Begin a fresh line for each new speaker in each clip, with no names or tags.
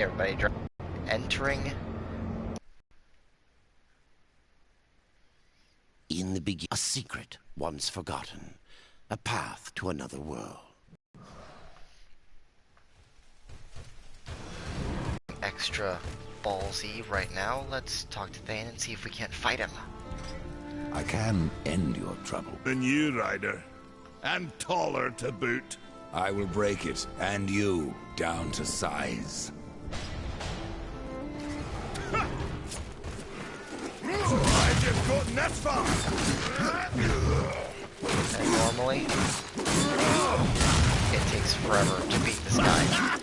Everybody, entering.
In the beginning, a secret once forgotten, a path to another world.
Extra ballsy right now. Let's talk to Thane and see if we can't fight him.
I can end your trouble.
The new rider, and taller to boot.
I will break it, and you, down to size.
I've just gotten this far.
And normally, it takes forever to beat this guy.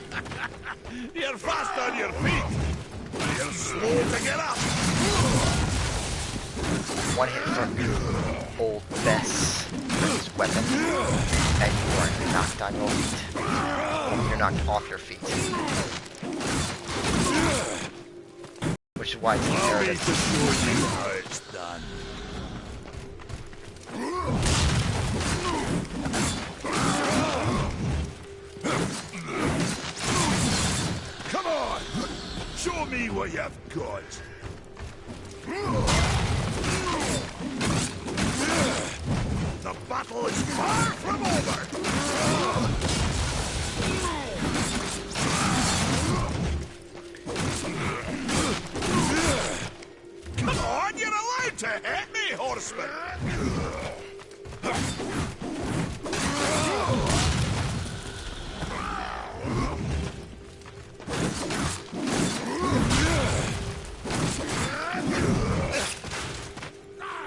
You're fast on your feet. You're slow to get up.
One hit from old Bess with his weapon, and you are knocked on your feet. You're knocked off your feet. Which is why it's
I'll need
imperative.
to show you how it's done. Come on! Show me what you've got. The battle is far from over! Come on, you're allowed to hit me, horseman!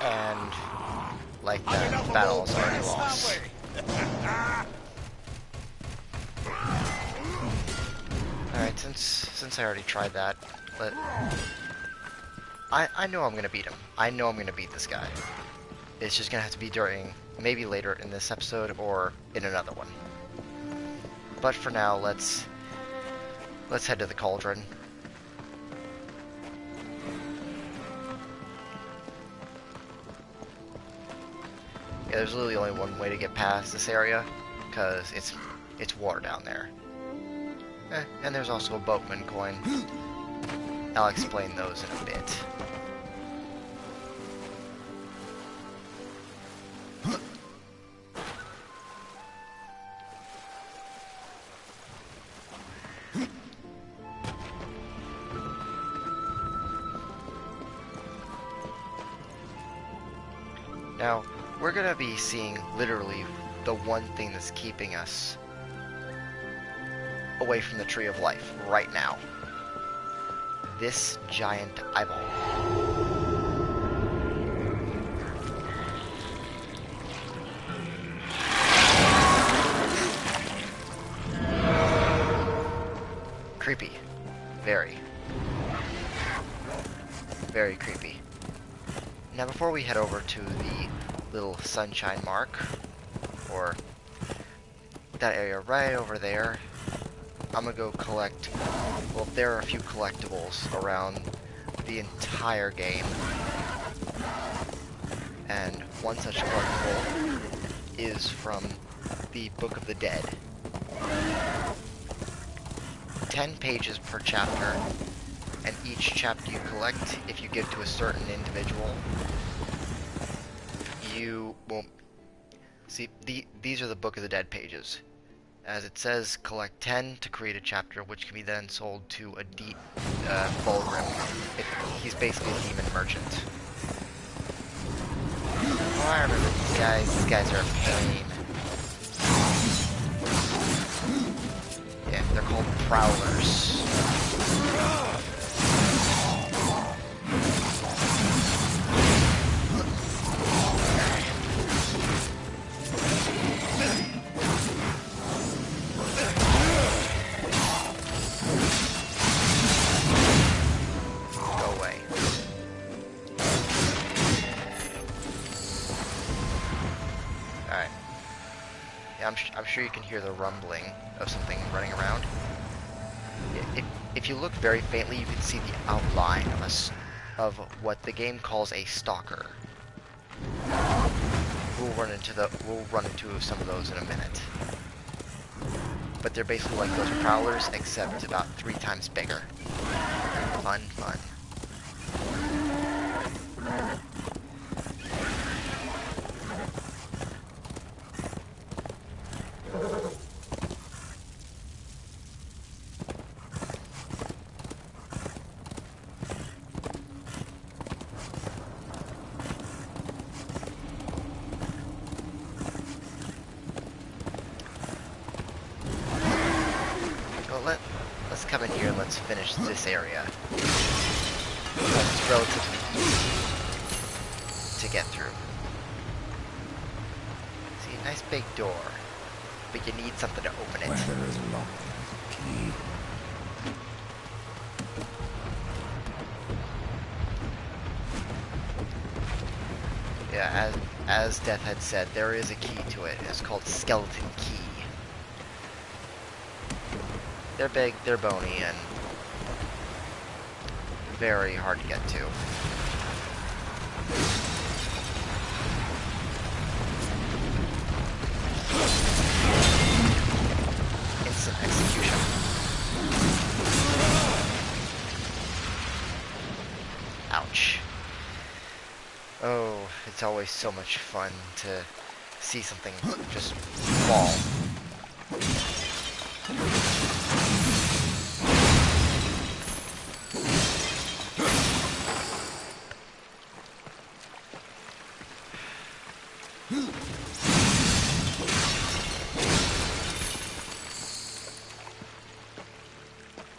And like that, the battle is already lost. Alright, since I already tried that, I know I'm gonna beat him. I know I'm gonna beat this guy. It's just gonna have to be during, maybe later in this episode or in another one. But for now, let's head to the Cauldron. Yeah, there's literally only one way to get past this area, because it's water down there. And there's also a boatman coin. I'll explain those in a bit. Now, we're gonna be seeing literally the one thing that's keeping us away from the Tree of Life right now. This giant eyeball. Creepy. Very. Very creepy. Now before we head over to the little sunshine mark, or that area right over there, I'm gonna go collect, well, there are a few collectibles around the entire game. And one such collectible is from the Book of the Dead. 10 pages per chapter, and each chapter you collect, if you give to a certain individual, you will see, these are the Book of the Dead pages. As it says, collect 10 to create a chapter, which can be then sold to a Fulgrim. He's basically a demon merchant. Oh, I remember these guys. These guys are a pain. Yeah, they're called Prowlers. I'm sure you can hear the rumbling of something running around. If you look very faintly, you can see the outline of what the game calls a stalker. We'll run into some of those in a minute. but they're basically like those prowlers, except about 3 times bigger. Fun, fun. Let's come in here and let's finish this area. It's relatively easy to get through. See, a nice big door, but you need something to open it.
Where there is a lock, there is a key.
Yeah, as Death had said, there is a key to it. It's called Skeleton Key. They're big, they're bony, and very hard to get to. Instant execution. Ouch. Oh, it's always so much fun to see something just fall.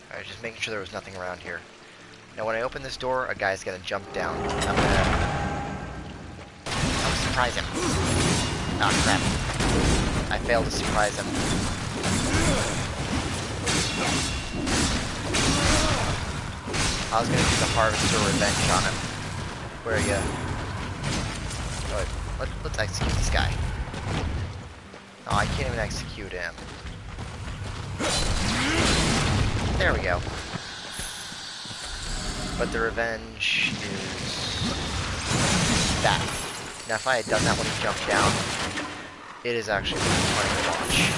Alright, just making sure there was nothing around here. Now when I open this door, a guy's gonna jump down. I'm gonna surprise him. Ah, crap. I failed to surprise him. I was gonna do the Harvester Revenge on him. Where are you? Oh, let's execute this guy. Oh, I can't even execute him. There we go. But the revenge is that. Now if I had done that when he jumped down, it is actually really funny to watch.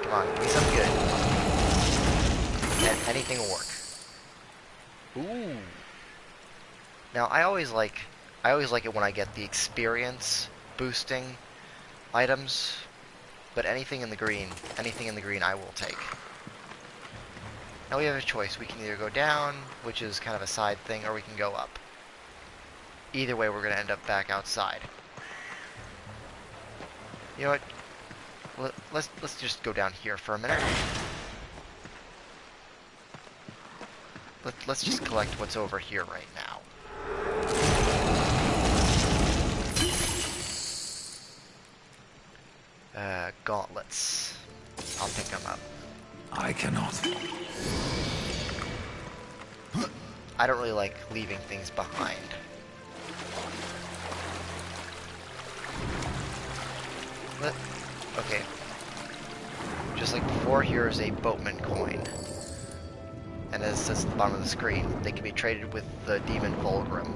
Come on, give me something good. And anything will work. Ooh. Now I always like it when I get the experience boosting items, but anything in the green I will take. Now we have a choice. We can either go down, which is kind of a side thing, or we can go up. Either way, we're going to end up back outside. You know what? Let's just go down here for a minute. Let's just collect what's over here right now. Gauntlets. I'll pick them up.
I cannot.
I don't really like leaving things behind. Okay. Just like before, here is a boatman coin. And as it says at the bottom of the screen, they can be traded with the demon Fulgrim.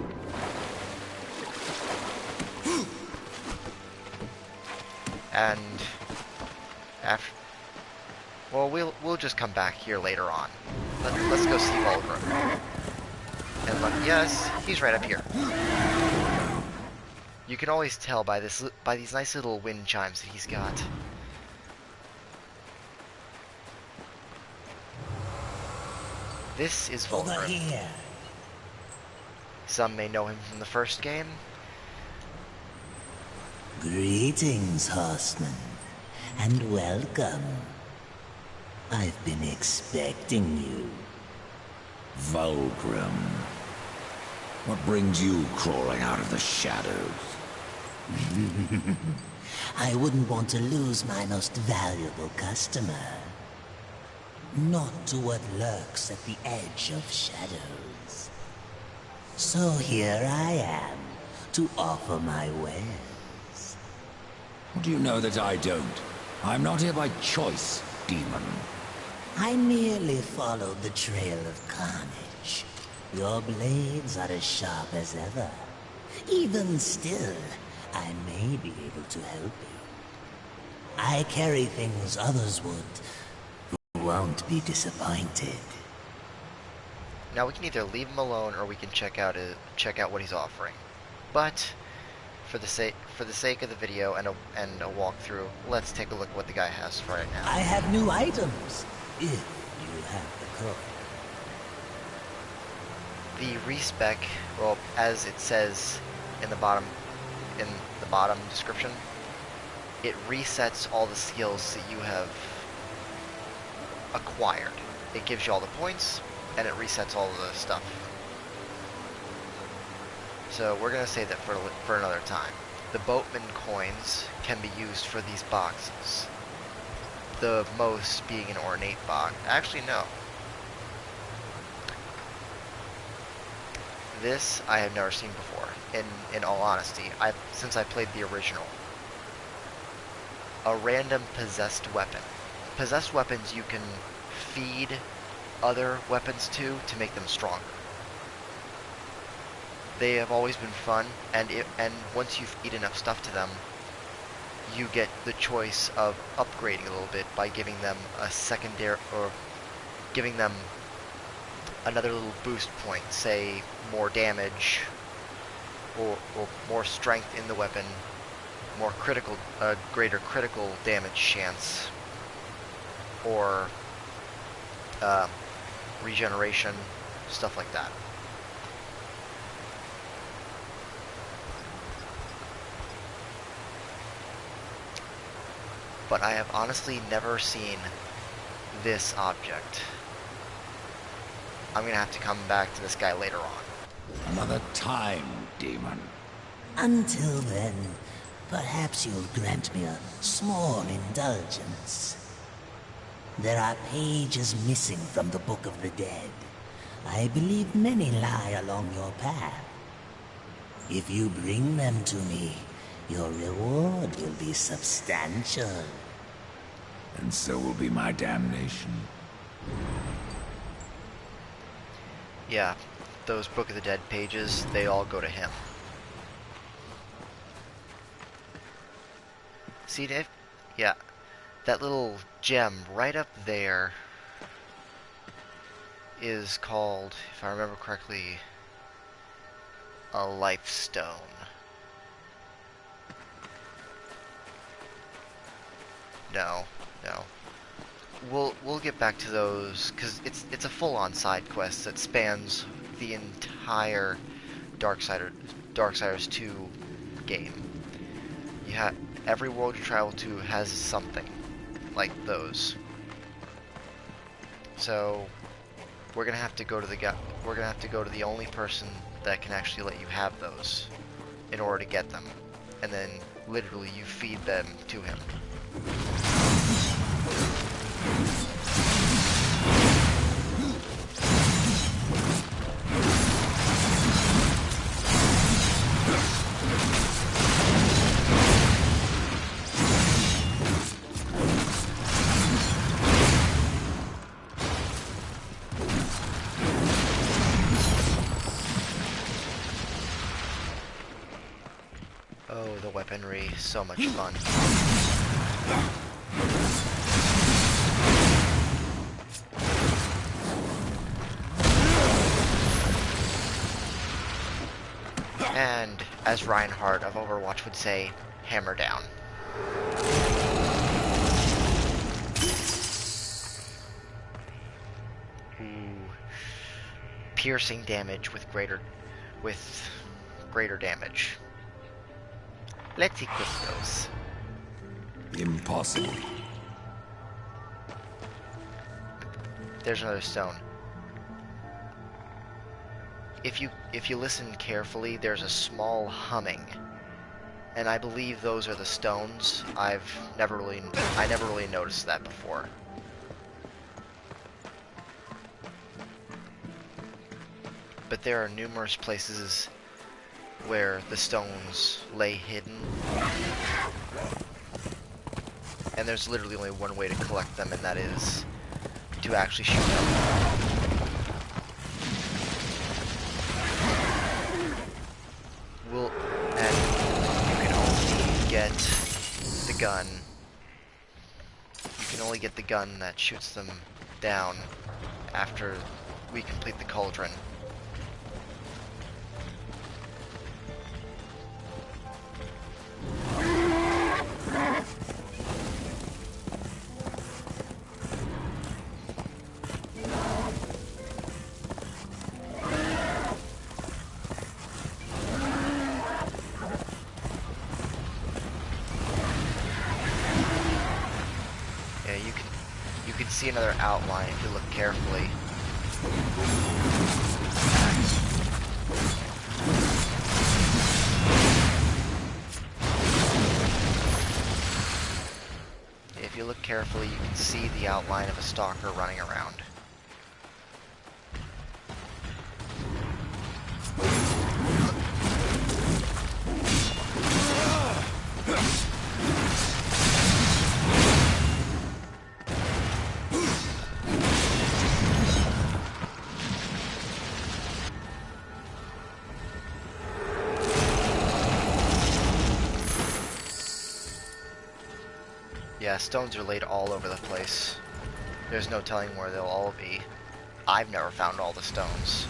And after, well, we'll just come back here later on. Let's go see Fulgrim. And look, yes, he's right up here. You can always tell by these nice little wind chimes that he's got. This is Fulgrim.
Over here.
Some may know him from the first game.
Greetings, horseman, and welcome. I've been expecting you.
Vulgrim. What brings you crawling out of the shadows?
I wouldn't want to lose my most valuable customer. Not to what lurks at the edge of shadows. So here I am, to offer my wares.
What do you know that I don't? I'm not here by choice, demon.
I merely followed the trail of carnage. Your blades are as sharp as ever. Even still, I may be able to help you. I carry things others would. Won't be disappointed.
Now we can either leave him alone or we can check out what he's offering. But for the sake of the video and a walkthrough, let's take a look at what the guy has for right now.
I have new items, if you have the code.
The respec, well, as it says in the bottom description, it resets all the skills that you have acquired. It gives you all the points, and it resets all of the stuff. So we're going to save that for another time. The boatman coins can be used for these boxes. The most being an ornate box. Actually, no. This I have never seen before, in all honesty, since I played the original. A random possessed weapon. Possessed weapons you can feed other weapons to make them stronger. They have always been fun, and once you feed enough stuff to them, you get the choice of upgrading a little bit by giving them a secondary, or giving them another little boost point, say more damage, or more strength in the weapon, more greater critical damage chance, or regeneration, stuff like that. But I have honestly never seen this object. I'm gonna have to come back to this guy later on.
Another time, demon.
Until then, perhaps you'll grant me a small indulgence. There are pages missing from the Book of the Dead. I believe many lie along your path. If you bring them to me, your reward will be substantial.
And so will be my damnation.
Yeah, those Book of the Dead pages, they all go to him. See, Dave? Yeah, that little gem right up there is called, if I remember correctly, a life stone. No. We'll get back to those, because it's a full-on side quest that spans the entire Darksiders 2 game. Every world you travel to has something like those. So we're gonna have to go to the only person that can actually let you have those in order to get them, and then literally you feed them to him. Oh, the weaponry, so much fun. And, as Reinhardt of Overwatch would say, hammer down. Ooh. Piercing damage with greater damage. Let's equip those.
Impossible.
There's another stone. If you listen carefully, there's a small humming, and I believe those are the stones. I never really noticed that before. But there are numerous places where the stones lay hidden, and there's literally only one way to collect them, and that is to actually shoot them. And you can only get the gun can only get the gun that shoots them down after we complete the Cauldron. You can see another outline if you look carefully. If you look carefully, you can see the outline of a stalker running around. Yeah, stones are laid all over the place. There's no telling where they'll all be. I've never found all the stones.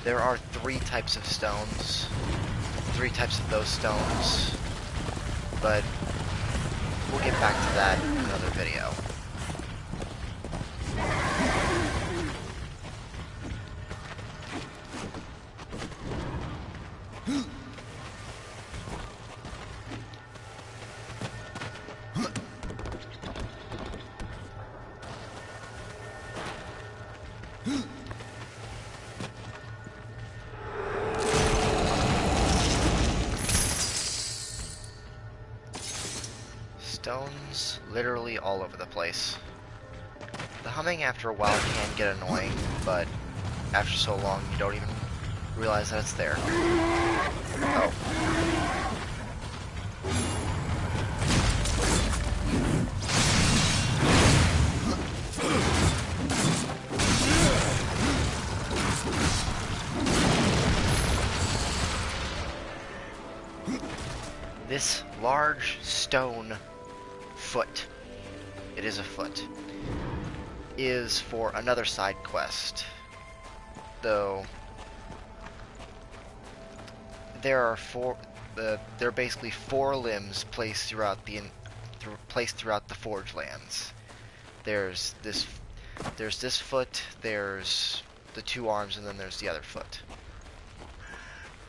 There are 3 types of stones. 3 types of those stones. But we'll get back to that in another video. Stones literally all over the place. The humming after a while can get annoying, but after so long you don't even realize that it's there. Oh. This large stone foot, it is a foot, is for another side quest. Though there are there are basically 4 limbs placed throughout the Forge Lands. There's this foot, there's the 2 arms, and then there's the other foot.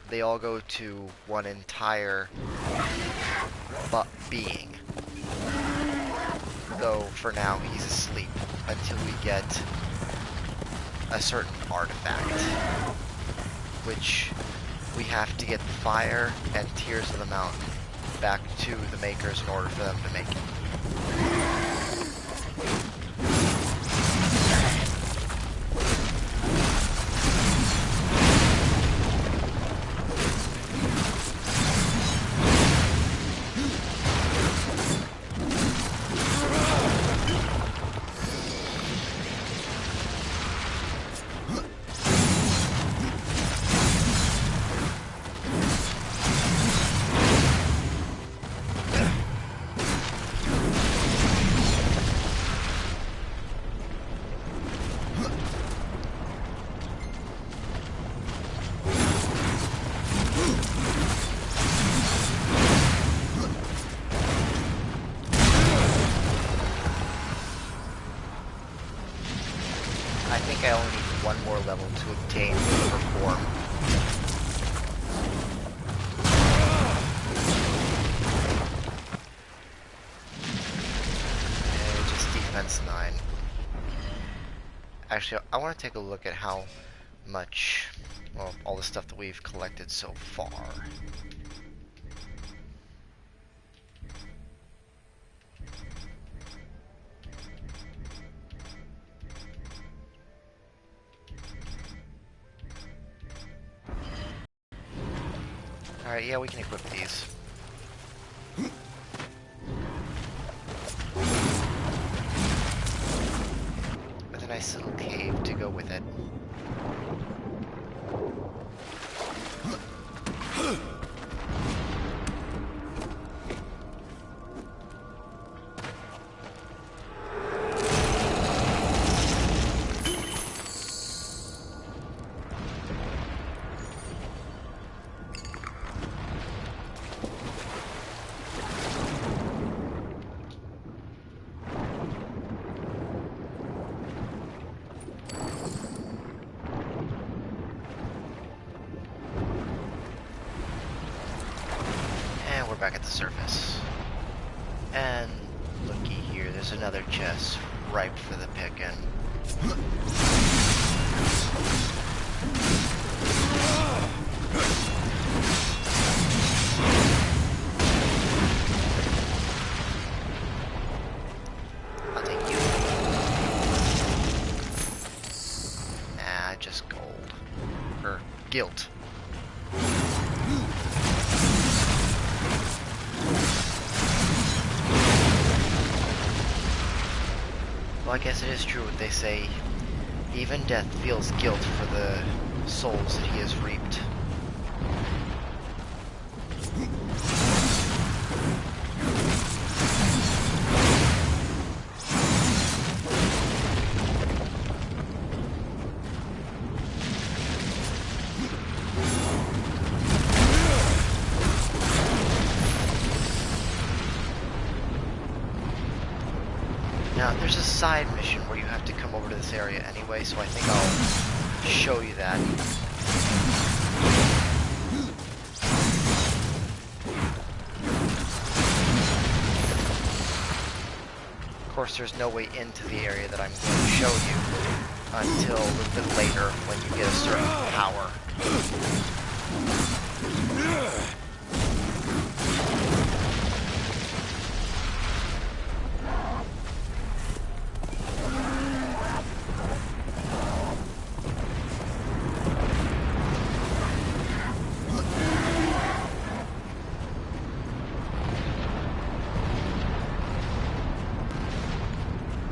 They all go to one entire being. Though for now he's asleep until we get a certain artifact, which we have to get the fire and Tears of the Mountain back to the makers in order for them to make it. I think I only need 1 more level to obtain Perform. And just defense 9. Actually, I want to take a look at how much, well, all the stuff that we've collected so far. Alright, yeah, we can equip these. With a nice little cave to go with it. back at the surface. And looky here, there's another chest ripe for the picking. I'll take you. Nah, just gold. Or guilt. Well, I guess it is true what they say. Even death feels guilt for the souls that he has reaped. Now, there's a side mission where you have to come over to this area anyway, so I think I'll show you that. Of course, there's no way into the area that I'm going to show you until a little bit later when you get a certain power.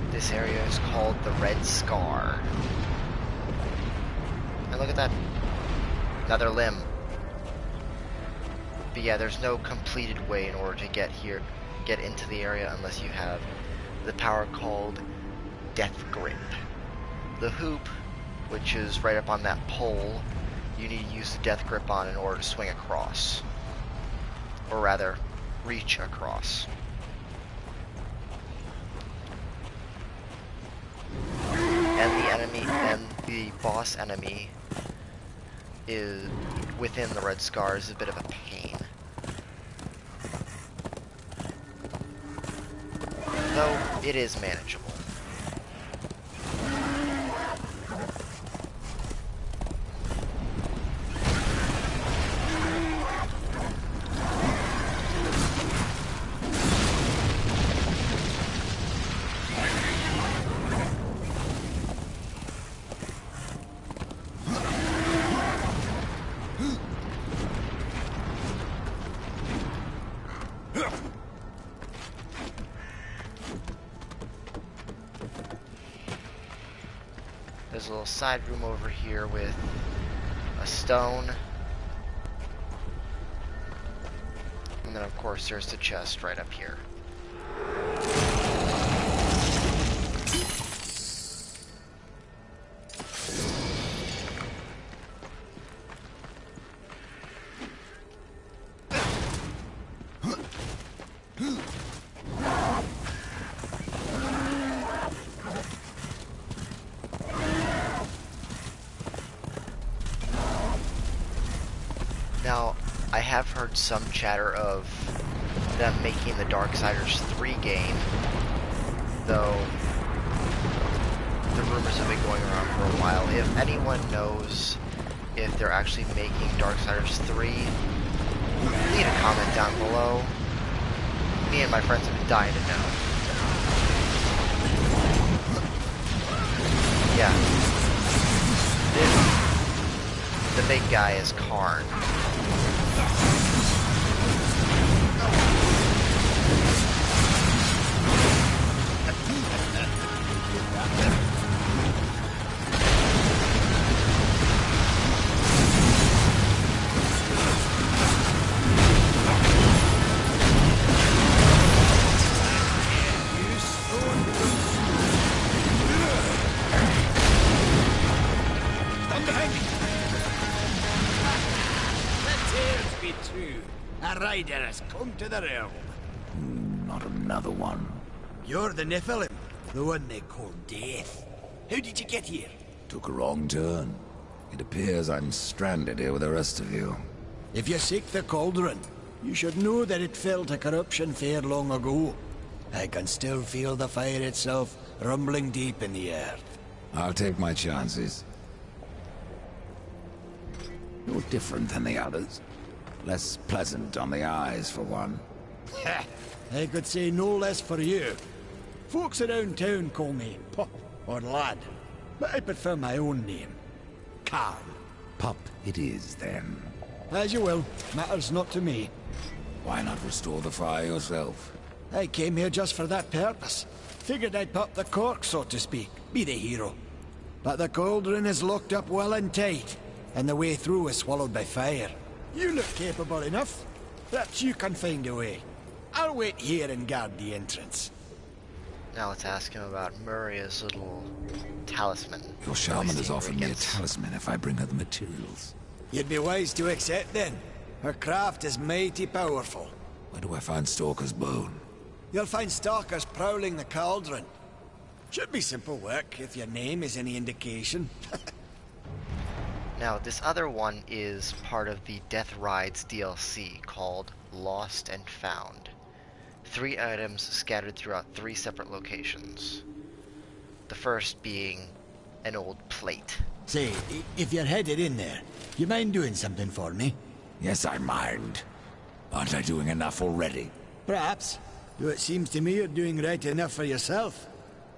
This area is called the Red Scar. And look at that. Another limb. But yeah, there's no completed way in order to get into the area unless you have the power called Death Grip. The hoop, which is right up on that pole, you need to use the Death Grip on in order to swing across. Or rather, reach across. And the boss enemy is within the Red Scar is a bit of a pain. Though it is manageable. There's a little side room over here with a stone. And then of course there's the chest right up here. Now, I have heard some chatter of them making the Darksiders 3 game, though the rumors have been going around for a while. If anyone knows if they're actually making Darksiders 3, leave a comment down below. Me and my friends have been dying to know. Yeah. The big guy is Karn.
A rider has come to the realm.
Not another one.
You're the Nephilim, the one they call Death. How did you get here?
Took a wrong turn. It appears I'm stranded here with the rest of you.
If you seek the Cauldron,
You should know that it fell to corruption fair long ago. I can still feel the fire itself rumbling deep in the earth.
I'll take my chances. You're different than the others. Less pleasant on the eyes, for one.
Ha! I could say no less for you. Folks around town call me Pup or Lad, but I prefer my own name. Carl.
Pup it is, then.
As you will. Matters not to me.
Why not restore the fire yourself?
I came here just for that purpose. Figured I'd pop the cork, so to speak. Be the hero. But the cauldron is locked up well and tight, and the way through is swallowed by fire. You look capable enough. Perhaps you can find a way. I'll wait here and guard the entrance.
Now let's ask him about Maria's little talisman.
Your shaman has offered me a
Ingredients.
talisman if I bring her the materials.
You'd be wise to accept then. Her craft is mighty powerful.
Where do I find Stalker's bone?
You'll find stalkers prowling the cauldron. Should be simple work if your name is any indication.
Now, this other one is part of the Death Rides DLC called Lost and Found. 3 items scattered throughout 3 separate locations. The first being an old plate.
Say, if you're headed in there, you mind doing something for me?
Yes, I mind. Aren't I doing enough already?
Perhaps. Though it seems to me you're doing right enough for yourself.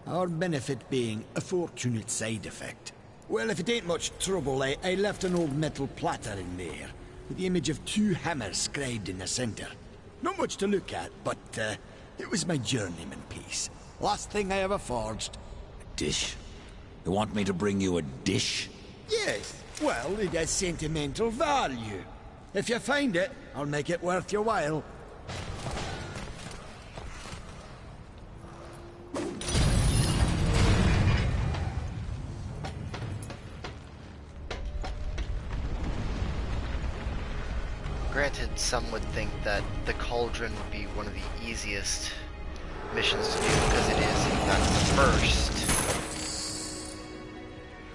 Our benefit being a fortunate side effect. Well, if it ain't much trouble, I left an old metal platter in there, with the image of 2 hammers scribed in the center. Not much to look at, but it was my journeyman piece. Last thing I ever forged.
A dish? You want me to bring you a dish?
Yes, well, it has sentimental value. If you find it, I'll make it worth your while.
Granted, some would think that the Cauldron would be one of the easiest missions to do because it is, in fact, the first.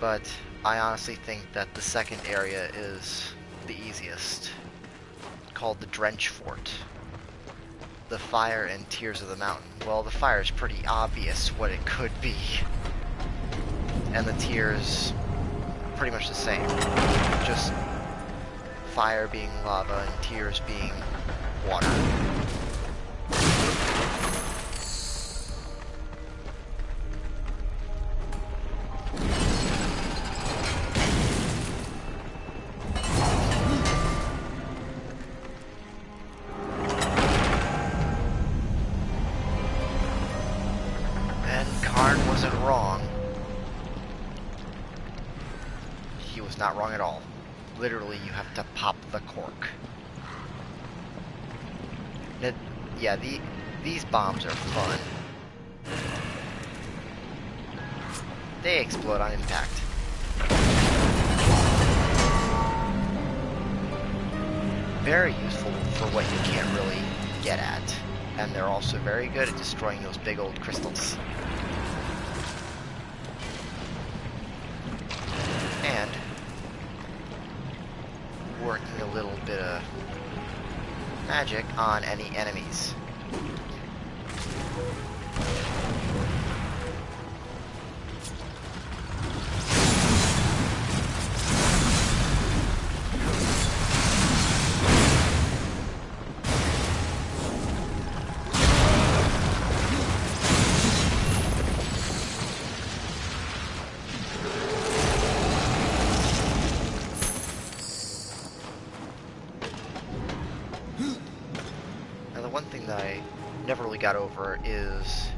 But I honestly think that the second area is the easiest, called the Drench Fort. The fire and Tears of the Mountain. Well, the fire is pretty obvious what it could be. And the tears, pretty much the same. Just fire being lava and tears being water. And Karn wasn't wrong. He was not wrong at all. Literally, you have to pop the cork. Yeah, these bombs are fun. They explode on impact. Very useful for what you can't really get at. And they're also very good at destroying those big old crystals. And working a little bit of magic on any enemies. Got over is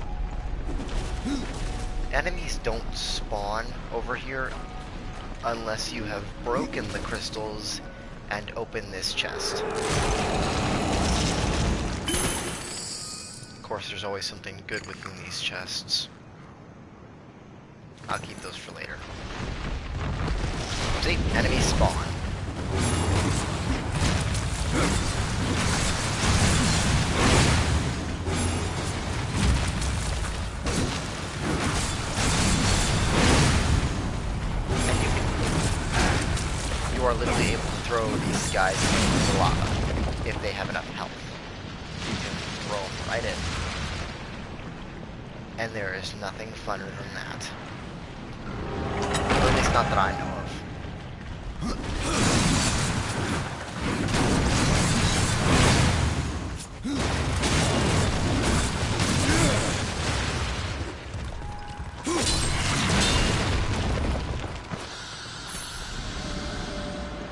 enemies don't spawn over here unless you have broken the crystals and opened this chest. Of course, there's always something good within these chests. I'll keep those for later. See, enemies spawn. You are literally able to throw these guys into the lava if if they have enough health. You can throw them right in. And there is nothing funner than that. Or at least not that I know of.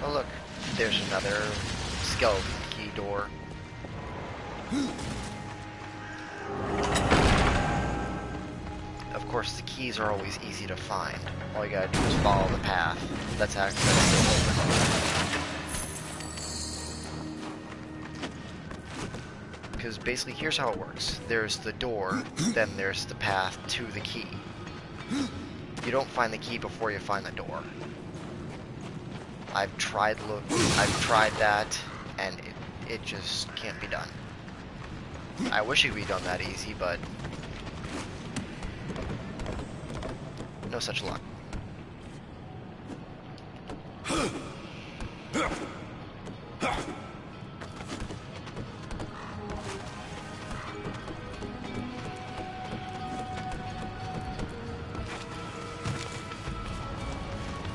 Oh look, there's another skeleton key door. Of course, the keys are always easy to find. All you gotta do is follow the path. That's actually open. Because basically, here's how it works. There's the door, then there's the path to the key. You don't find the key before you find the door. I've tried that, and it just can't be done. I wish it could be done that easy, but no such luck.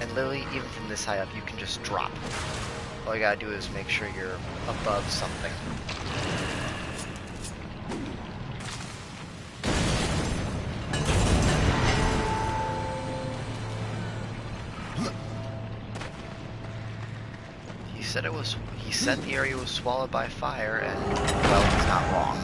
And literally, even from this high up, you can just drop. All you gotta do is make sure you're above something. He said the area was swallowed by fire, and, well, he's not wrong.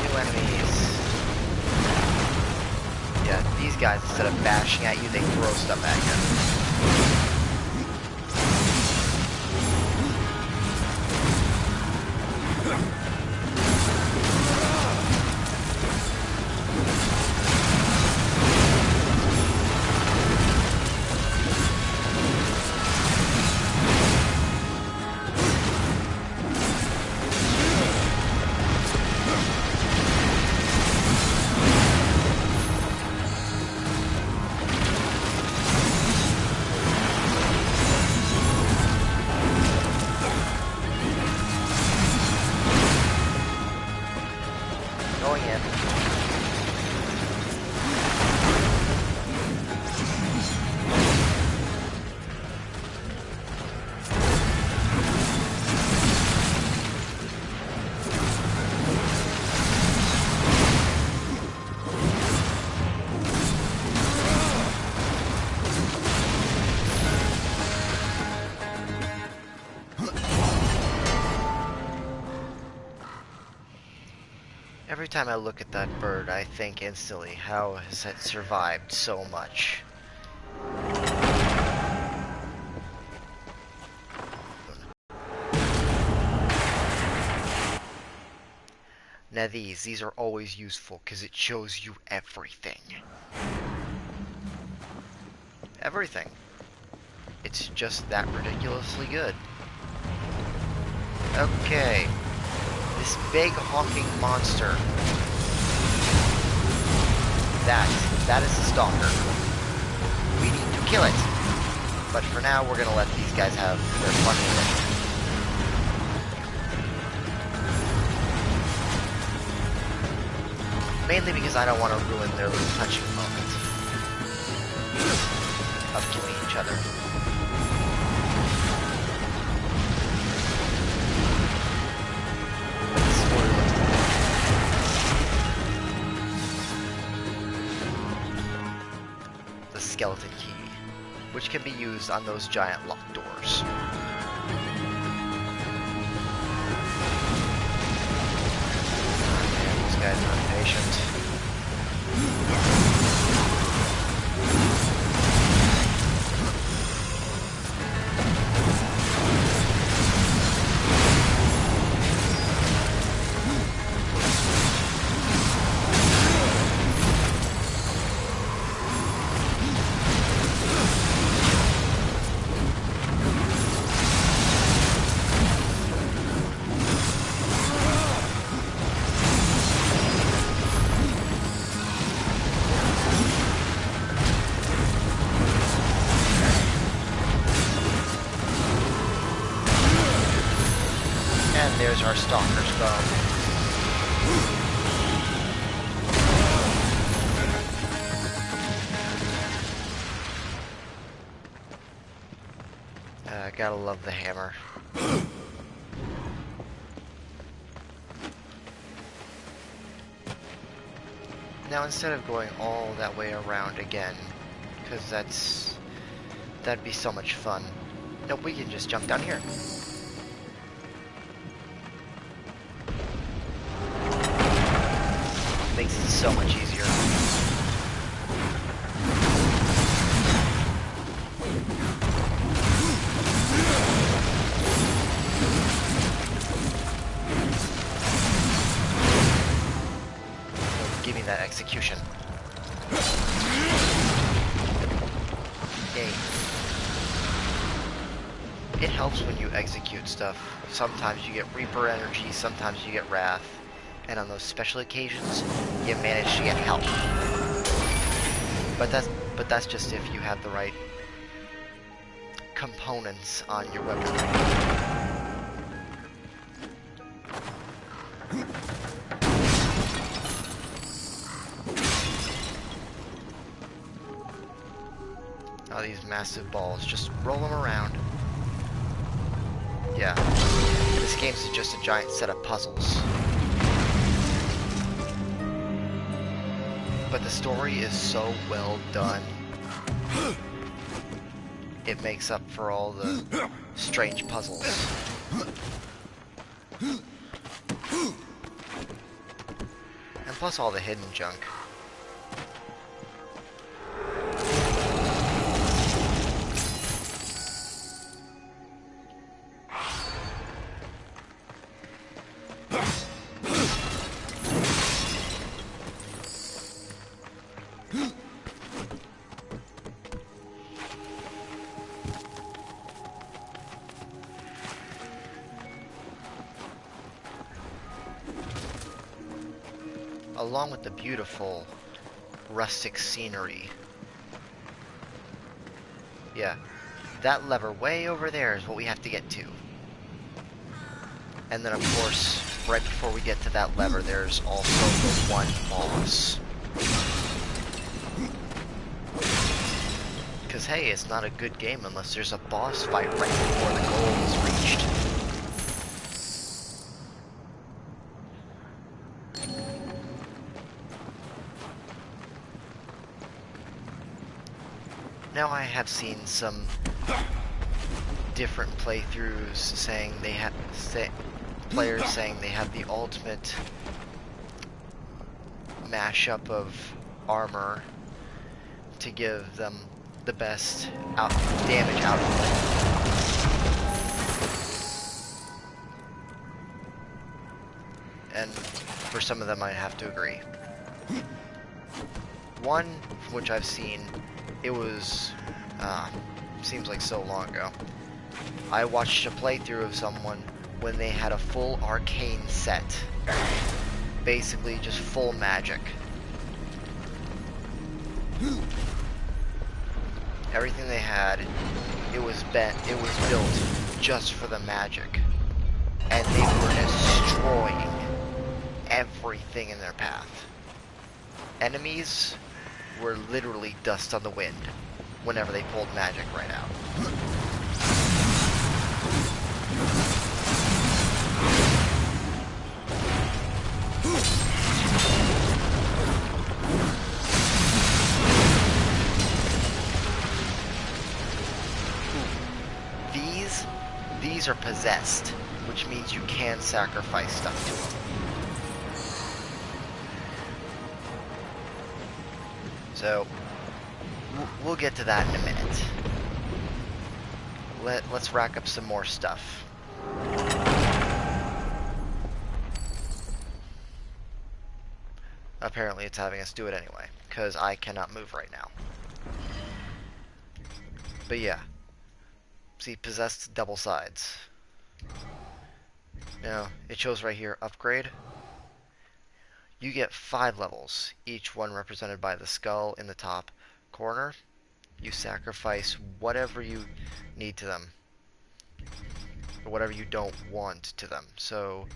New enemies. Yeah, these guys, instead of bashing at you, they throw stuff at you. Every time I look at that bird, I think instantly, how has it survived so much? Now these are always useful because it shows you everything. Everything. It's just that ridiculously good. Okay. This big honking monster. That is the stalker. We need to kill it. But for now, we're gonna let these guys have their fun with it. Mainly because I don't want to ruin their little touching moment of killing each other. Skeleton key, which can be used on those giant locked doors. Man, these guys are impatient. there's our stalker's bone. Gotta love the hammer. Now instead of going all that way around again, because that'd be so much fun. Nope, we can just jump down here. Makes it so much easier. Give me that execution. Yay. It helps when you execute stuff. Sometimes you get Reaper energy, sometimes you get Wrath, and on those special occasions, you manage to get health. But that's just if you have the right components on your weaponry. Oh, these massive balls, just roll them around. Yeah, this game's just a giant set of puzzles. But the story is so well done. It makes up for all the strange puzzles. And plus all the hidden junk. Along with the beautiful rustic scenery. Yeah, that lever way over there is what we have to get to. And then of course, right before we get to that lever, there's also the one boss. Because hey, it's not a good game unless there's a boss fight right before the goal is reached. Now I have seen some different playthroughs saying they have players saying they have the ultimate mashup of armor to give them the best damage output. And for some of them I have to agree. One which I've seen, it was, seems like so long ago. I watched a playthrough of someone when they had a full arcane set. Basically just full magic. Everything they had, it was built just for the magic. And they were destroying everything in their path. Enemies were literally dust on the wind whenever they pulled magic right out. These are possessed, which means you can sacrifice stuff to them. So, we'll get to that in a minute. Let's rack up some more stuff. Apparently it's having us do it anyway, because I cannot move right now. But yeah. See, possessed double sides. Now, it shows right here, upgrade. You get 5 levels, each one represented by the skull in the top corner. You sacrifice whatever you need to them. or whatever you don't want to them. So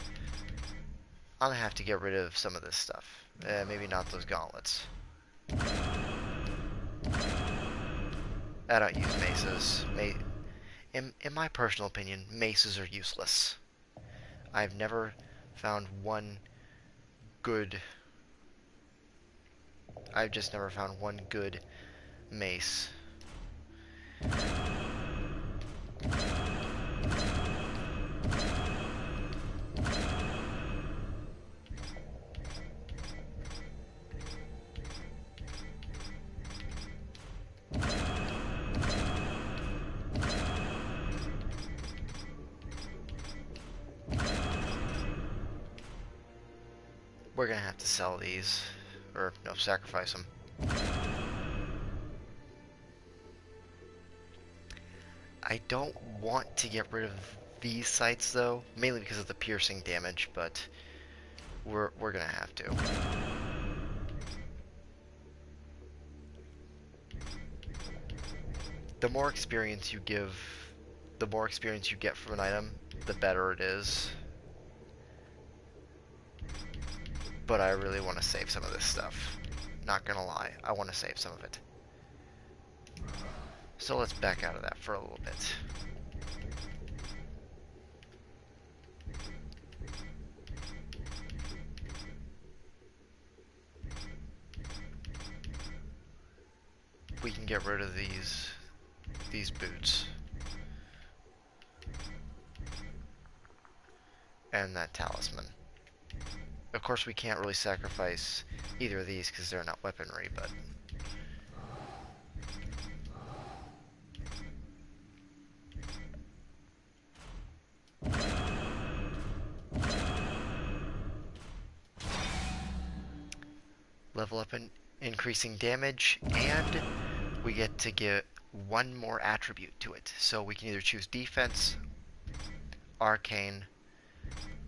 I'm gonna have to get rid of some of this stuff. Maybe not those gauntlets. I don't use maces. In my personal opinion, maces are useless. I've never found one good... I've just never found one good mace. We're gonna have to sell these, or no, sacrifice them. I don't want to get rid of these sights though, mainly because of the piercing damage, but we're gonna have to. The more experience you give, the more experience you get from an item, the better it is. But I really want to save some of this stuff. Not gonna lie, I want to save some of it. So let's back out of that for a little bit. We can get rid of these boots. And that talisman. Of course, we can't really sacrifice either of these because they're not weaponry, but... level up in increasing damage, and we get to get one more attribute to it. So we can either choose defense, arcane,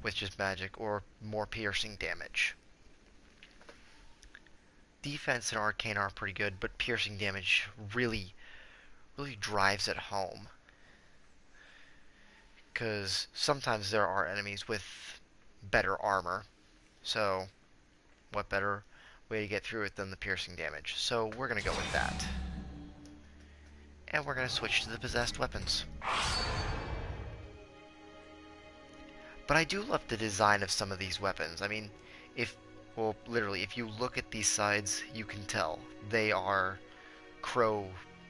which is magic, or more piercing damage. Defense and arcane are pretty good, but piercing damage really drives it home. Because sometimes there are enemies with better armor, so what better way to get through it than the piercing damage. So we're going to go with that. And we're going to switch to the possessed weapons. But I do love the design of some of these weapons. I mean, well, literally, if you look at these sides, you can tell. They are crow,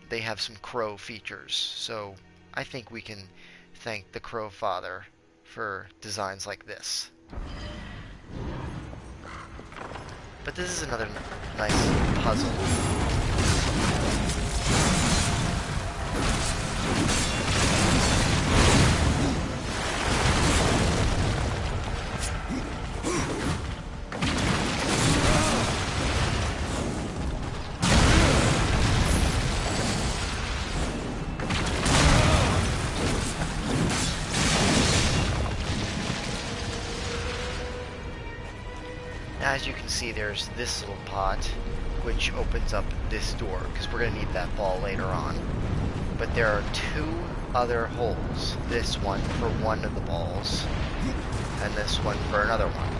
they have some crow features. So I think we can thank the Crow Father for designs like this. But this is another nice puzzle. As you can see, there's this little pot, which opens up this door, because we're going to need that ball later on. But there are two other holes. This one for one of the balls, and this one for another one.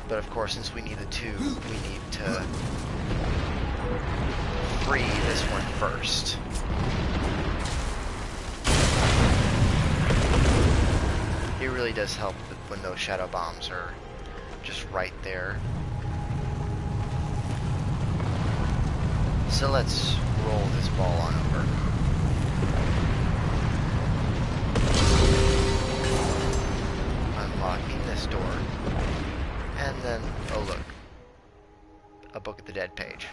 But of course, since we need the two, we need to free this one first. It really does help when those shadow bombs are just right there. So let's roll this ball on over. Unlocking this door. And then, oh look, a Book of the Dead page.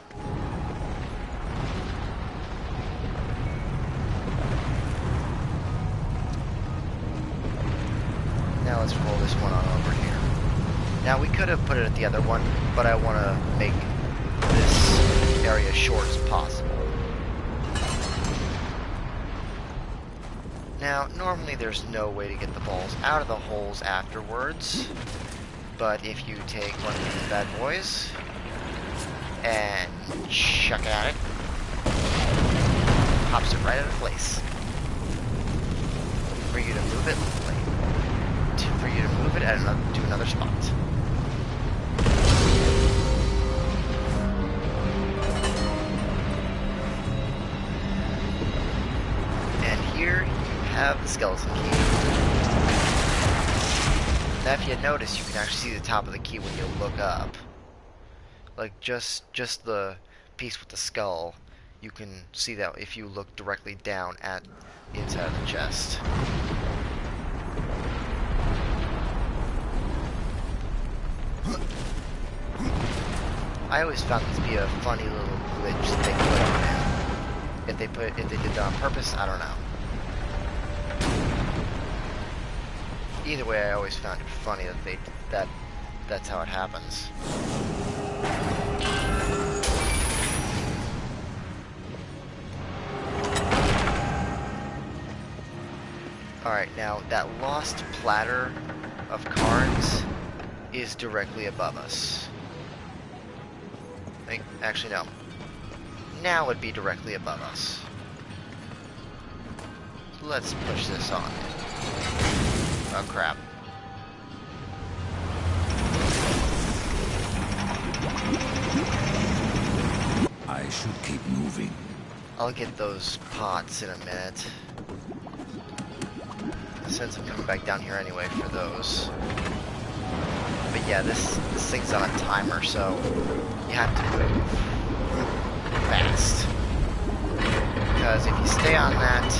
Now let's roll this one on over here. Now we could have put it at the other one, but I want to make this area as short as possible. Now, normally there's no way to get the balls out of the holes afterwards, but if you take one of these bad boys and chuck it at it, pops it right out of place. you to move it, for you to move it at to another spot. And here you have the skeleton key. Now, if you notice, you can actually see the top of the key when you look up. Like just the piece with the skull. You can see that if you look directly down at the inside of the chest. I always found this to be a funny little glitch that they put on it. If they did that on purpose, I don't know. Either way, I always found it funny that that's how it happens. Alright, now that lost platter of cards is directly above us. Actually, no. Now it'd be directly above us. Let's push this on. Oh, crap.
I should keep moving.
I'll get those pots in a minute. Since I'm coming back down here anyway for those. But yeah, this thing's on a timer, so you have to move fast. Because if you stay on that,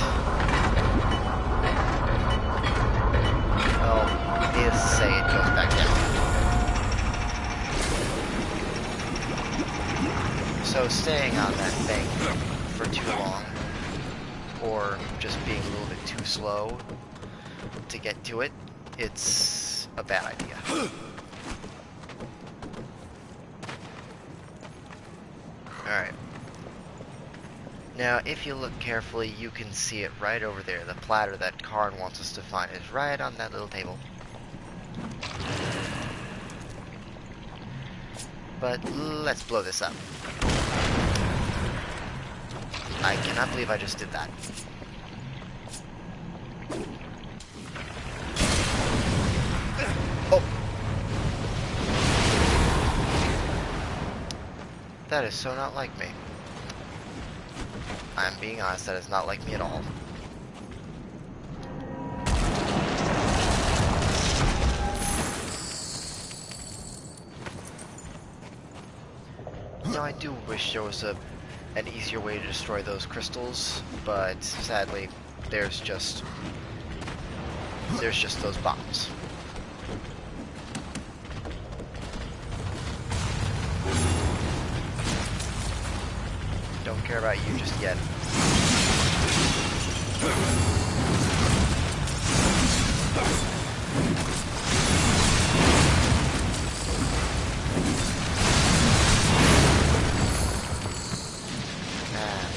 well, needless to say, it goes back down. So staying on that thing for too long, or just being a little bit too slow to get to it, it's a bad idea. Alright. Now, if you look carefully, you can see it right over there. The platter that Karn wants us to find is right on that little table. But let's blow this up. I cannot believe I just did that. Oh! That is so not like me. I'm being honest, that is not like me at all. Now, I do wish there was an easier way to destroy those crystals, but sadly, there's just those bombs. Don't care about you just yet.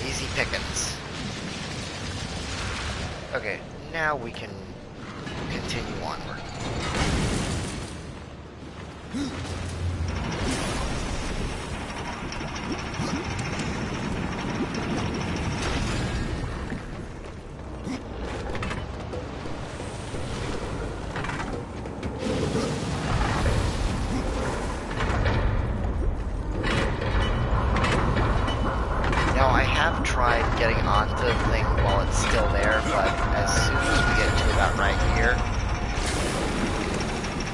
Easy pickings. Okay, now we can continue onward. Now, I have tried getting onto the thing while it's still there, but as soon as we get to about right here,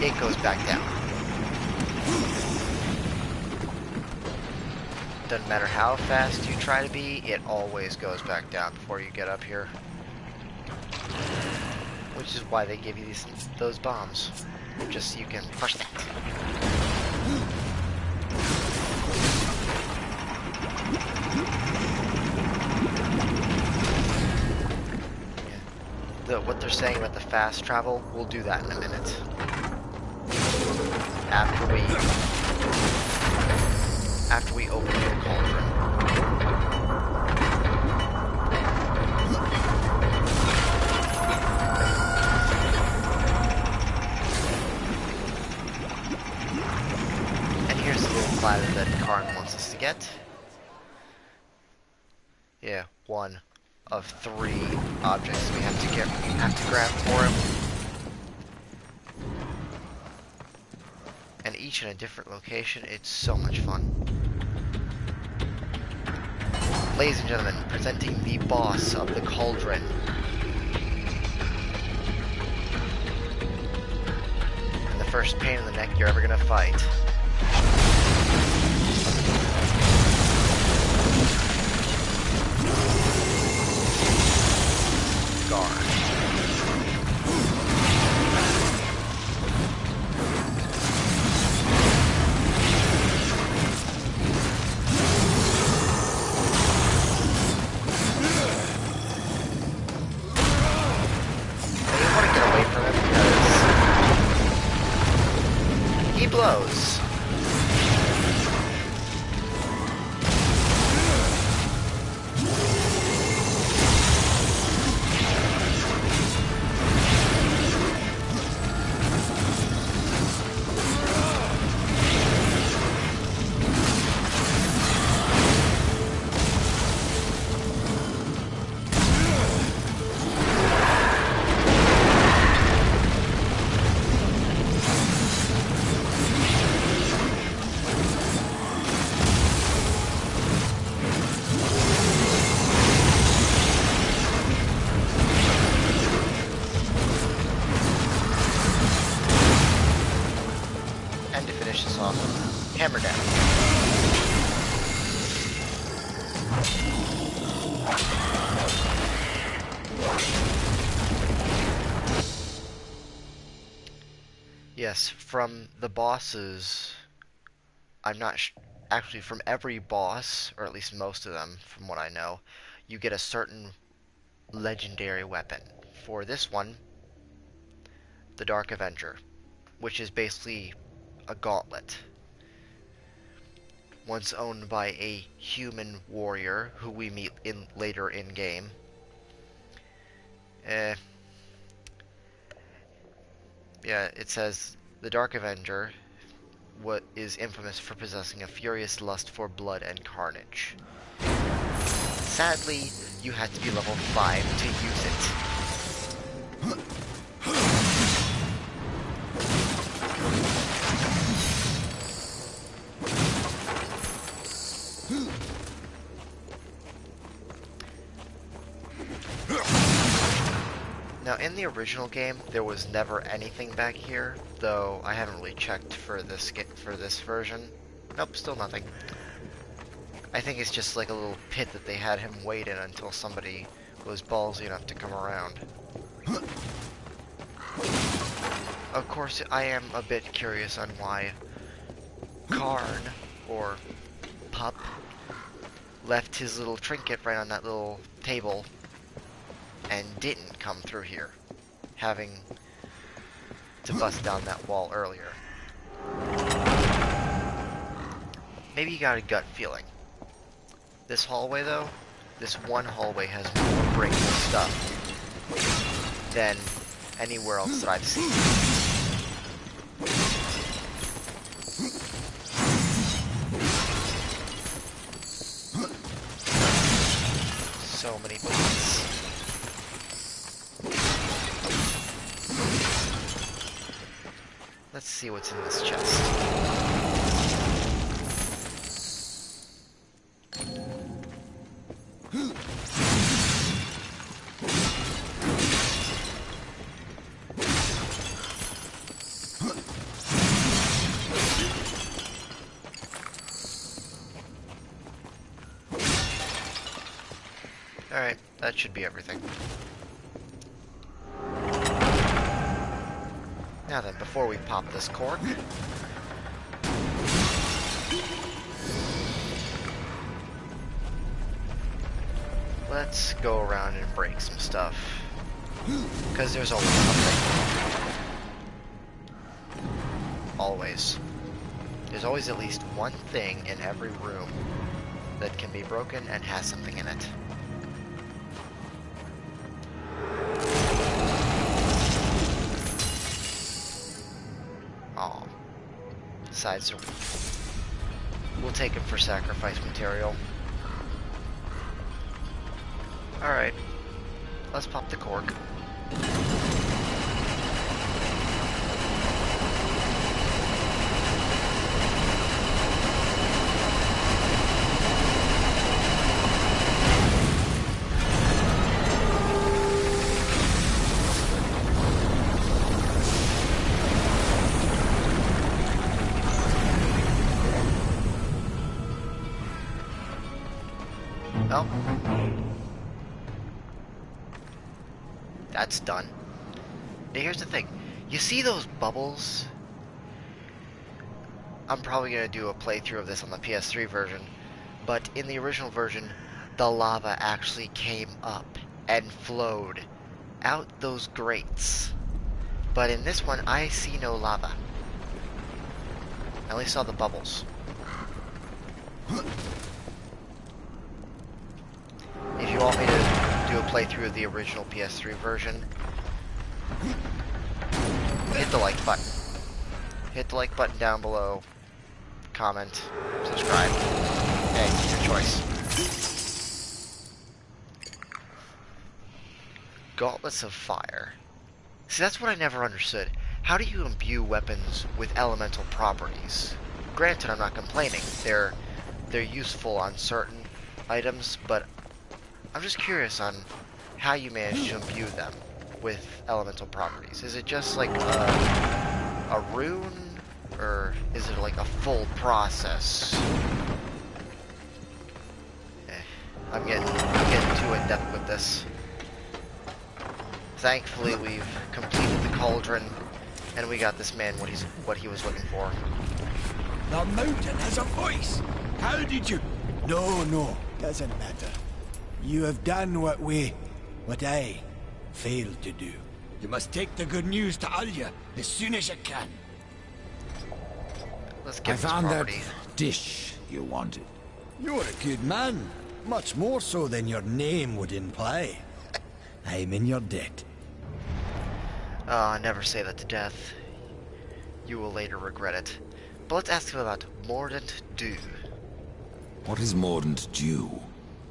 it goes back down. Doesn't matter how fast you try to be, it always goes back down before you get up here. Which is why they give you those bombs. Just so you can push that. What they're saying about the fast travel, we'll do that in a minute. After we open the Cauldron. And here's the little platter that Karn wants us to get. Yeah, one of 3 objects we have to grab for him. And each in a different location. It's so much fun. Ladies and gentlemen, presenting the boss of the Cauldron. And the first pain in the neck you're ever gonna fight. Guard. Blows. Hammer down. Yes, from the bosses, I'm not actually from every boss, or at least most of them, from what I know, you get a certain legendary weapon. For this one, the Dark Avenger, which is basically a gauntlet. Once owned by a human warrior who we meet later in game. Yeah, it says the Dark Avenger is infamous for possessing a furious lust for blood and carnage. Sadly, you had to be level 5 to use it. Now, in the original game, there was never anything back here, though I haven't really checked for this version. Nope, still nothing. I think it's just like a little pit that they had him wait in until somebody was ballsy enough to come around. Of course, I am a bit curious on why Karn, or Pup, left his little trinket right on that little table and didn't come through here, having to bust down that wall earlier. Maybe you got a gut feeling. This hallway, though, this one hallway has more breakable stuff than anywhere else that I've seen. So many things. Let's see what's in this chest. Alright, that should be everything. Now then, before we pop this cork, let's go around and break some stuff, because there's always something. Always. There's always at least one thing in every room that can be broken and has something in it. Sides are weak. We'll take him for sacrifice material. Alright. Let's pop the cork. Oh. That's done. Now here's the thing. You see those bubbles? I'm probably going to do a playthrough of this on the PS3 version, but in the original version, the lava actually came up and flowed out those grates. But in this one, I see no lava. I only saw the bubbles. If you want me to do a playthrough of the original PS3 version, hit the like button. Hit the like button down below, comment, subscribe, and your choice. Gauntlets of Fire. See, that's what I never understood. How do you imbue weapons with elemental properties? Granted, I'm not complaining. They're useful on certain items, but I'm just curious on how you manage to imbue them with elemental properties. Is it just like a rune, or is it like a full process? I'm getting too in depth with this. Thankfully, we've completed the Cauldron, and we got this man what he was looking for.
The mountain has a voice. How did you? No, doesn't matter. You have done what I failed to do. You must take the good news to Alya as soon as you can.
Let's get this
I found that
property.
dish you wanted.
You're a good man. Much more so than your name would imply. I'm in your debt.
Never say that to death. You will later regret it. But let's ask him about Mordant Dew.
What is Mordant Dew?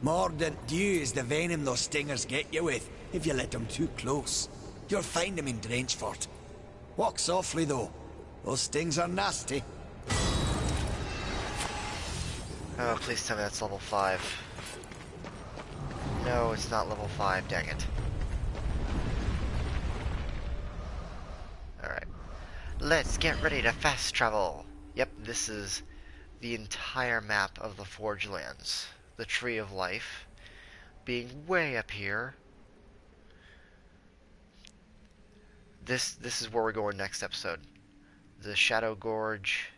Mordant Dew is the venom those stingers get you with, if you let them too close. You'll find them in Drenchfort. Walk softly, though. Those stings are nasty.
Oh, please tell me that's level 5. No, it's not level 5, dang it. Alright. Let's get ready to fast travel. Yep, this is the entire map of the Forge Lands. The Tree of Life being way up here. This is where we're going next episode. The Shadow Gorge,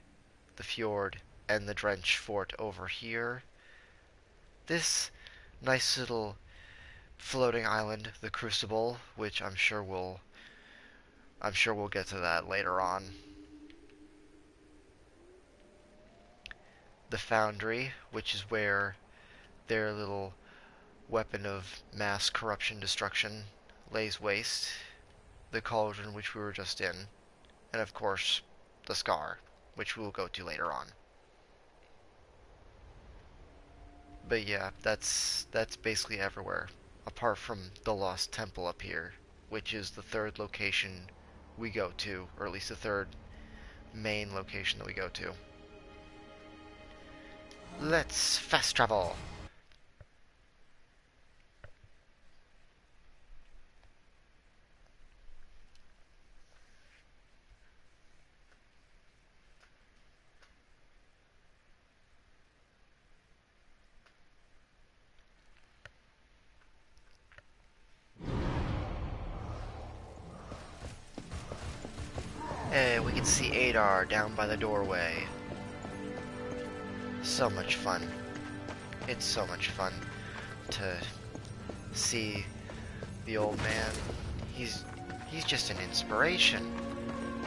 the Fjord, and the Drench Fort over here. This nice little floating island, the Crucible, which I'm sure we'll get to that later on. The Foundry, which is where their little weapon of mass corruption destruction lays waste. The Cauldron, which we were just in. And of course, the Scar, which we will go to later on. But yeah, that's basically everywhere, apart from the Lost Temple up here, which is the third location we go to, or at least the third main location that we go to. Let's fast travel! Hey, we can see Adar down by the doorway. So much fun. It's so much fun to see the old man. He's just an inspiration.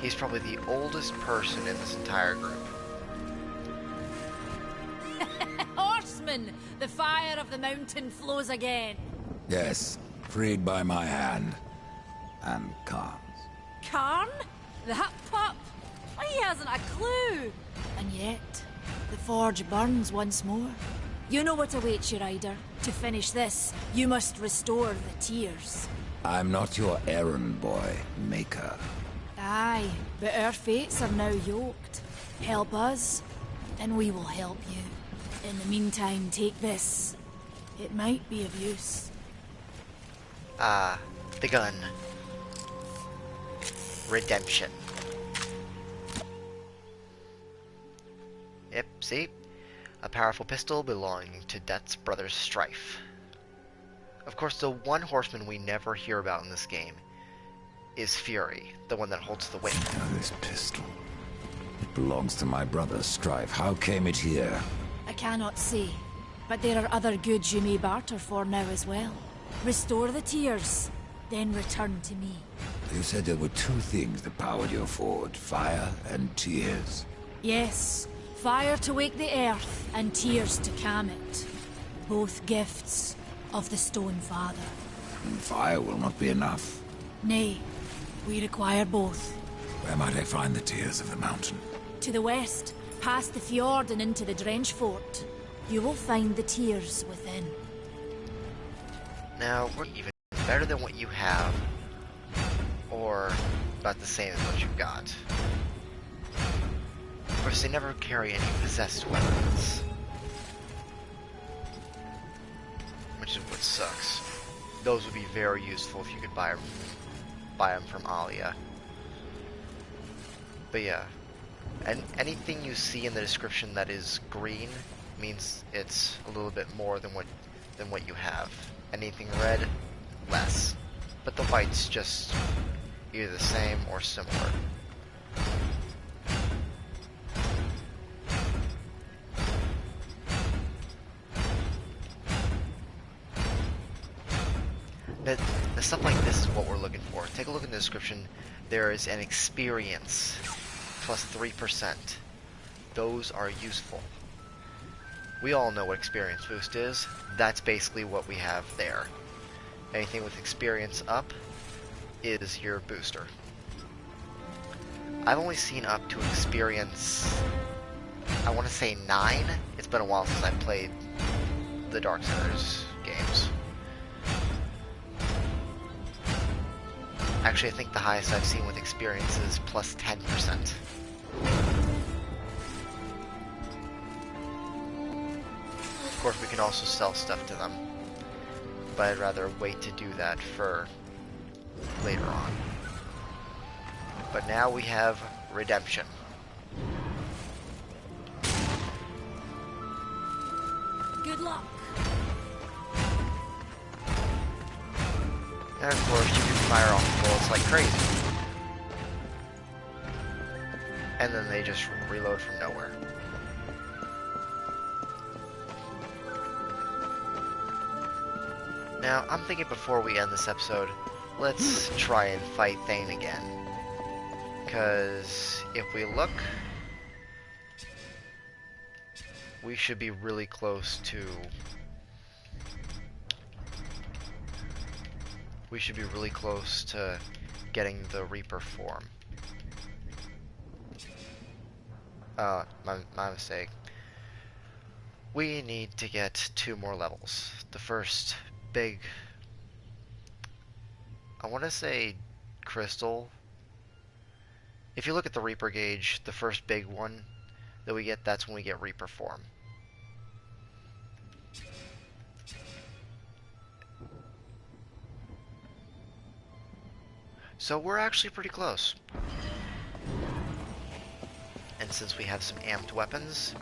He's probably the oldest person in this entire group.
Horseman! The fire of the mountain flows again.
Yes, freed by my hand. And Khan's.
Karn? That pup? He hasn't a clue. And yet, the forge burns once more. You know what awaits you, Ryder. To finish this, you must restore the tears.
I'm not your errand boy, Maker.
Aye, but our fates are now yoked. Help us, and we will help you. In the meantime, take this. It might be of use.
Ah, the gun. Redemption. Yep, see? A powerful pistol belonging to Death's brother Strife. Of course, the one horseman we never hear about in this game is Fury, the one that holds the whip.
Now this pistol. It belongs to my brother Strife. How came it here?
I cannot say, but there are other goods you may barter for now as well. Restore the tears, then return to me.
You said there were two things that powered your forge, fire and tears.
Yes, fire to wake the earth, and tears to calm it. Both gifts of the Stone Father.
And fire will not be enough.
Nay, we require both.
Where might I find the tears of the mountain?
To the west, past the fjord and into the Drench Fort, you will find the tears within.
Now, we're even better than what you have, or about the same as what you've got. Of course, they never carry any possessed weapons, which is what sucks. Those would be very useful if you could buy them from Alia. But yeah, and anything you see in the description that is green means it's a little bit more than what you have. Anything red, less. But the white's just either the same or similar. But the stuff like this is what we're looking for. Take a look in the description. There is an experience plus 3%. Those are useful. We all know what experience boost is. That's basically what we have there. Anything with experience up is your booster. I've only seen up to experience, I want to say 9. It's been a while since I played the Darksiders games. Actually, I think the highest I've seen with experience is plus 10%. Of course, we can also sell stuff to them, but I'd rather wait to do that for later on. But now we have redemption.
Good luck.
And of course, you can fire off bullets like crazy. And then they just reload from nowhere. Now, I'm thinking before we end this episode, let's try and fight Thane again. Because if we look, we should be really close to... We should be really close to getting the Reaper form. My mistake. We need to get 2 more levels. The first big... I want to say crystal. If you look at the Reaper gauge, the first big one that we get, that's when we get Reaper form. So we're actually pretty close. And since we have some amped weapons,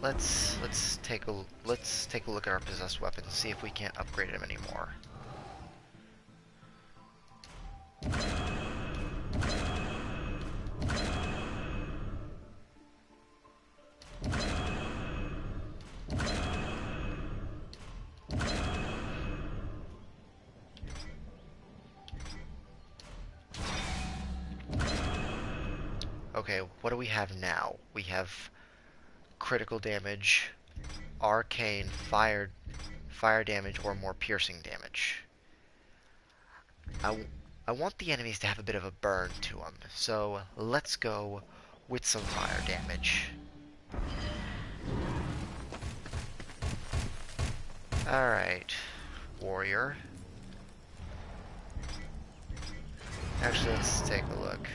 let's take a look at our possessed weapons, see if we can't upgrade them anymore. Okay, what do we have now? We have critical damage, arcane, fire damage, or more piercing damage. I want the enemies to have a bit of a burn to them, so let's go with some fire damage. Alright, warrior. Actually, let's take a look.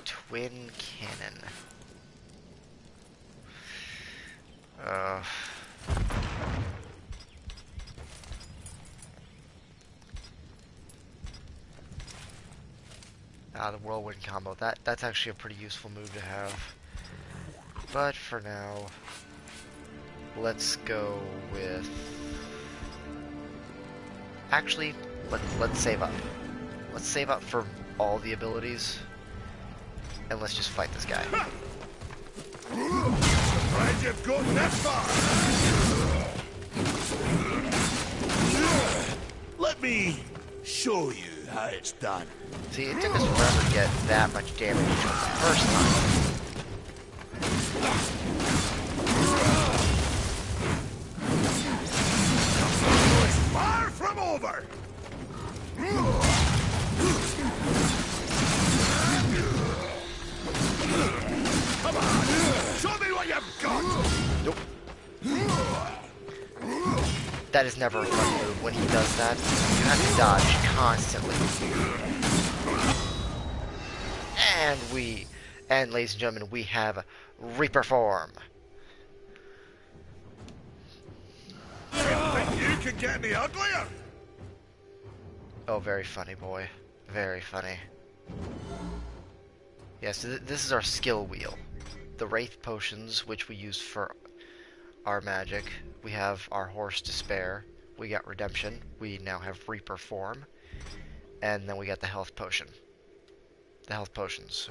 Twin cannon. The whirlwind combo. That's actually a pretty useful move to have. But for now, let's go with... Actually, let's save up. Let's save up for all the abilities. And let's just fight this guy.
Surprised you've gotten that far. Let me show you how it's done.
See, it took us forever to get that much damage the first time.
It's far from over. Come on, show me what you've got.
Nope. That is never a fun move. When he does that, you have to dodge constantly. And ladies and gentlemen, we have Reaper form.
You think you could get any uglier?
Oh, very funny, boy. Very funny. Yeah, so this is our skill wheel. The Wraith Potions, which we use for our magic. We have our Horse Despair. We got Redemption. We now have Reaper form. And then we got the Health Potion. The Health Potions.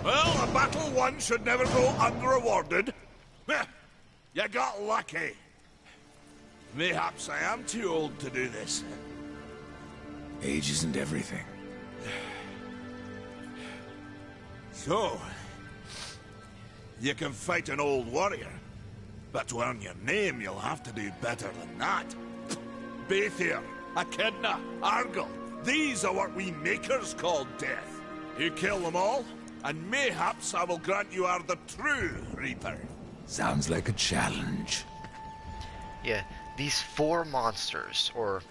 Well, a battle won should never go unrewarded. You got lucky. Mayhaps I am too old to do this.
Age isn't everything.
So, you can fight an old warrior, but to earn your name, you'll have to do better than that. Baethir, Echidna, Argyll, these are what we makers call death. You kill them all, and mayhaps I will grant you are the true Reaper.
Sounds like a challenge.
Yeah, these 4 monsters, or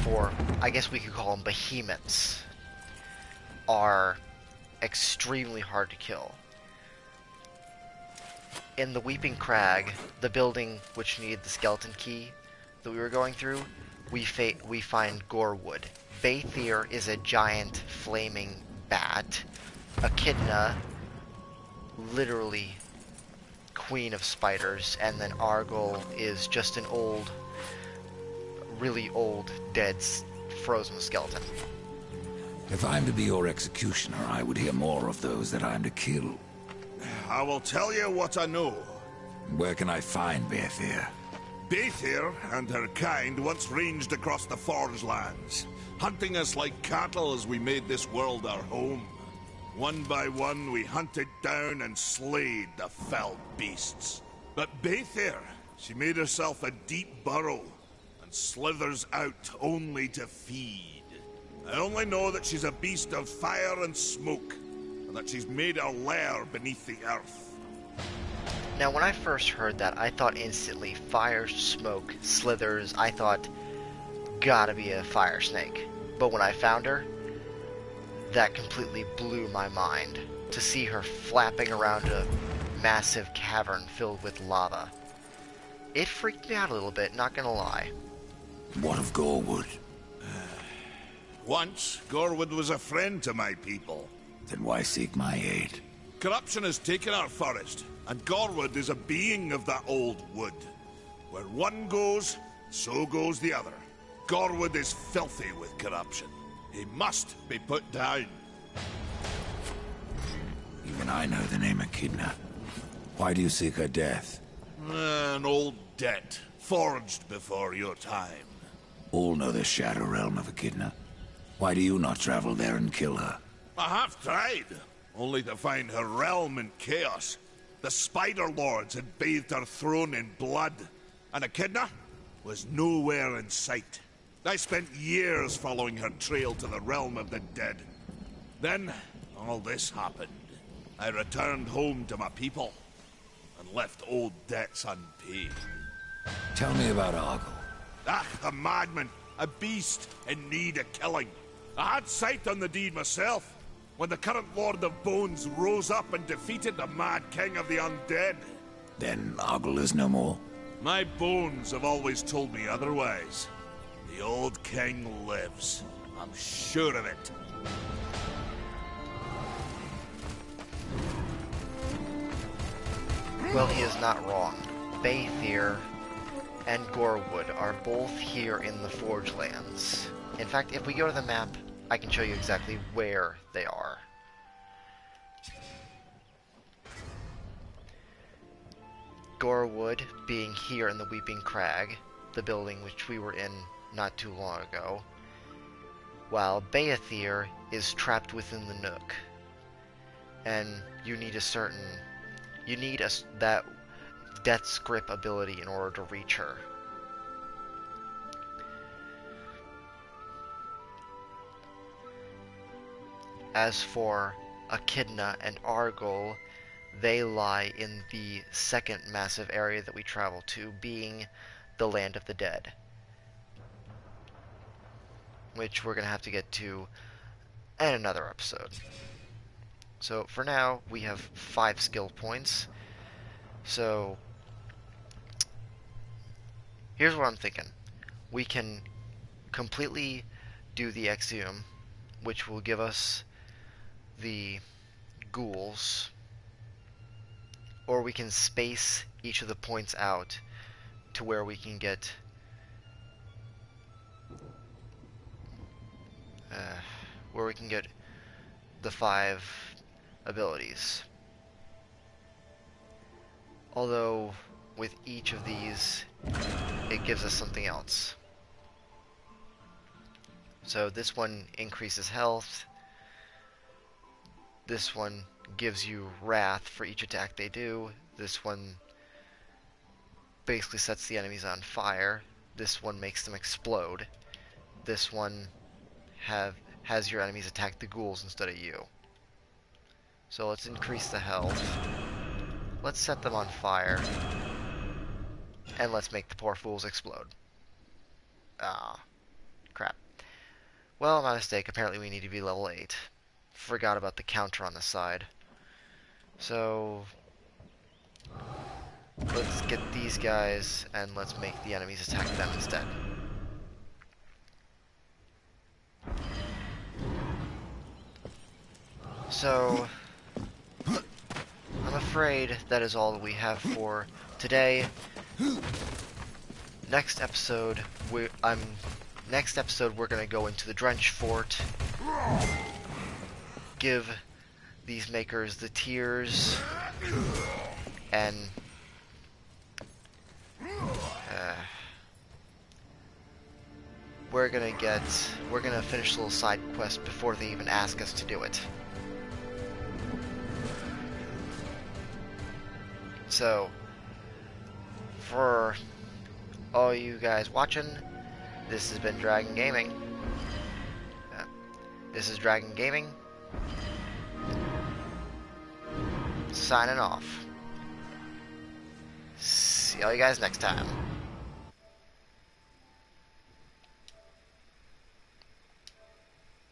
4, I guess we could call them behemoths, are extremely hard to kill. In the Weeping Crag, the building which needed the skeleton key that we were going through, we find Gorewood. Baethir is a giant flaming bat. Echidna, literally queen of spiders, and then Argyll is just an old, really old, dead, frozen skeleton.
If I'm to be your executioner, I would hear more of those that I'm to kill.
I will tell you what I know.
Where can I find Baethir?
Baethir and her kind once ranged across the Forge lands, hunting us like cattle as we made this world our home. One by one, we hunted down and slayed the fell beasts. But Baethir, she made herself a deep burrow, and slithers out only to feed. I only know that she's a beast of fire and smoke, and that she's made her lair beneath the earth.
Now, when I first heard that, I thought instantly, fire, smoke, slithers, I thought, gotta be a fire snake. But when I found her, that completely blew my mind. To see her flapping around a massive cavern filled with lava. It freaked me out a little bit, not gonna lie.
What of Gorewood?
Once, Gorewood was a friend to my people.
Then why seek my aid?
Corruption has taken our forest, and Gorewood is a being of that old wood. Where one goes, so goes the other. Gorewood is filthy with corruption. He must be put down.
Even I know the name Echidna. Why do you seek her death?
An old debt, forged before your time.
All know the Shadow Realm of Echidna. Why do you not travel there and kill her?
I have tried, only to find her realm in chaos. The Spider Lords had bathed her throne in blood, and Echidna was nowhere in sight. I spent years following her trail to the realm of the dead. Then, all this happened. I returned home to my people, and left old debts unpaid.
Tell me about Argyll.
Ah, a madman, a beast in need of killing. I had sight on the deed myself, when the current Lord of Bones rose up and defeated the mad king of the undead.
Then Argyll is no more.
My bones have always told me otherwise. The old king lives. I'm sure of it.
Well, he is not wrong. Baythir and Gorewood are both here in the Forge Lands. In fact, if we go to the map, I can show you exactly where they are. Gorewood being here in the Weeping Crag, the building which we were in not too long ago, while Baythir is trapped within the Nook. And you need that Death's Grip ability in order to reach her. As for Echidna and Argyll, they lie in the second massive area that we travel to, being the Land of the Dead, which we're going to have to get to in another episode. So for now, we have 5 skill points. So here's what I'm thinking. We can completely do the Exhume, which will give us the ghouls, or we can space each of the points out to where we can get the 5 abilities. Although with each of these it gives us something else. So this one increases health. This one gives you wrath for each attack they do. This one basically sets the enemies on fire. This one makes them explode. This one has your enemies attack the ghouls instead of you. So let's increase the health. Let's set them on fire. And let's make the poor fools explode. Ah, crap. Well, my mistake. Apparently we need to be level 8. Forgot about the counter on the side. So let's get these guys and let's make the enemies attack them instead. So I'm afraid that is all that we have for today. Next episode we're gonna go into the Drench Fort, give these makers the tears, and we're gonna finish a little side quest before they even ask us to do it. So, for all you guys watching, this has been Dragon Gaming. This is Dragon Gaming. Signing off. See all you guys next time.